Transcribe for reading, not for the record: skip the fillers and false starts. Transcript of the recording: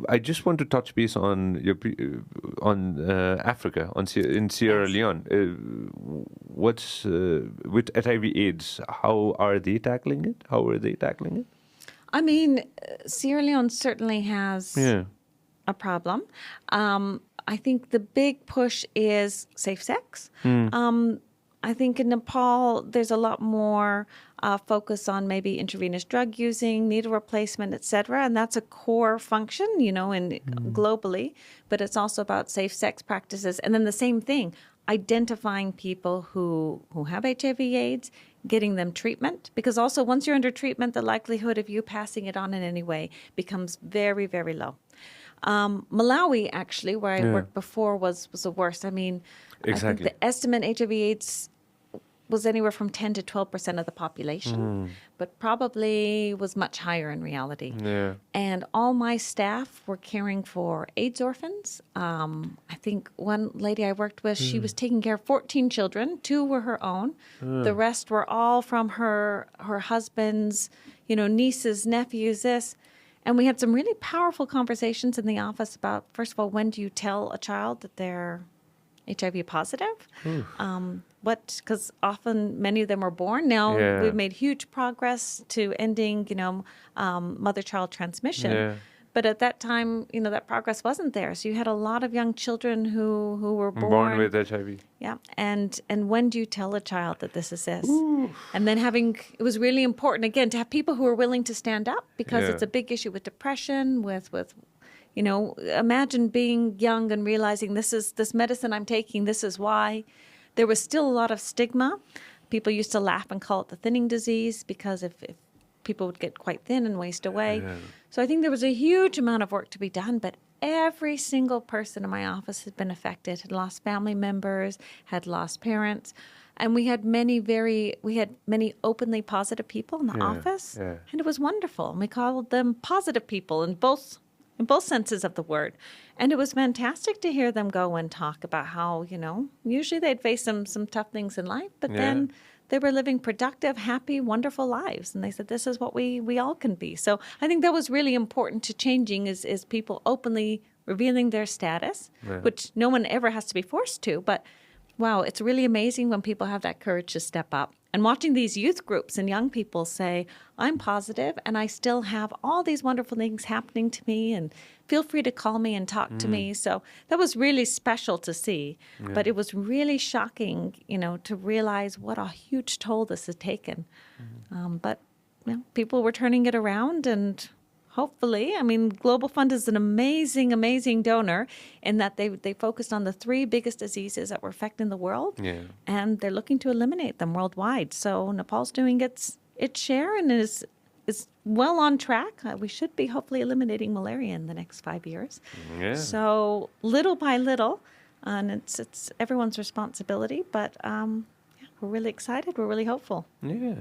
I just want to touch base on Africa, in Sierra Yes. Leone. What's with HIV/AIDS? How are they tackling it? How are they tackling it? I mean, Sierra Leone certainly has Yeah. a problem. I think the big push is safe sex. I think in Nepal, there's a lot more focus on maybe intravenous drug using, needle replacement, et cetera. And that's a core function, globally. But it's also about safe sex practices. And then the same thing, identifying people who have HIV/AIDS, getting them treatment. Because also once you're under treatment, the likelihood of you passing it on in any way becomes very, very low. Malawi, actually, where I worked before, was the worst. I mean, I think Exactly. the estimate HIV/AIDS was anywhere from 10 to 12% of the population, but probably was much higher in reality. Yeah. And all my staff were caring for AIDS orphans. I think one lady I worked with, she was taking care of 14 children. 2 were her own. The rest were all from her husband's, nieces, nephews, this. And we had some really powerful conversations in the office about, first of all, when do you tell a child that they're HIV positive? Because often many of them are born. Now we've made huge progress to ending, mother-child transmission. Yeah. But at that time, that progress wasn't there. So you had a lot of young children who were Born with HIV. Yeah, and when do you tell a child that this is this? And then it was really important, again, to have people who are willing to stand up, because it's a big issue with depression, with imagine being young and realizing this medicine I'm taking, this is why. There was still a lot of stigma. People used to laugh and call it the thinning disease, because if people would get quite thin and waste away. Yeah. So I think there was a huge amount of work to be done, but every single person in my office had been affected, had lost family members, had lost parents. And we had many openly positive people in the office. Yeah. And it was wonderful. And we called them positive people in both senses of the word. And it was fantastic to hear them go and talk about how, usually they'd face some tough things in life, but then they were living productive, happy, wonderful lives. And they said, this is what we all can be. So I think that was really important to changing, is people openly revealing their status, which no one ever has to be forced to. But wow, it's really amazing when people have that courage to step up. And watching these youth groups and young people say, I'm positive and I still have all these wonderful things happening to me, and feel free to call me and talk to me. So that was really special to see. But it was really shocking, to realize what a huge toll this has taken. But people were turning it around, and hopefully, Global Fund is an amazing, amazing donor in that they focused on the 3 biggest diseases that were affecting the world, and they're looking to eliminate them worldwide. So Nepal's doing its share and is well on track. We should be hopefully eliminating malaria in the next 5 years. Yeah. So little by little, and it's everyone's responsibility. But we're really excited. We're really hopeful. Yeah.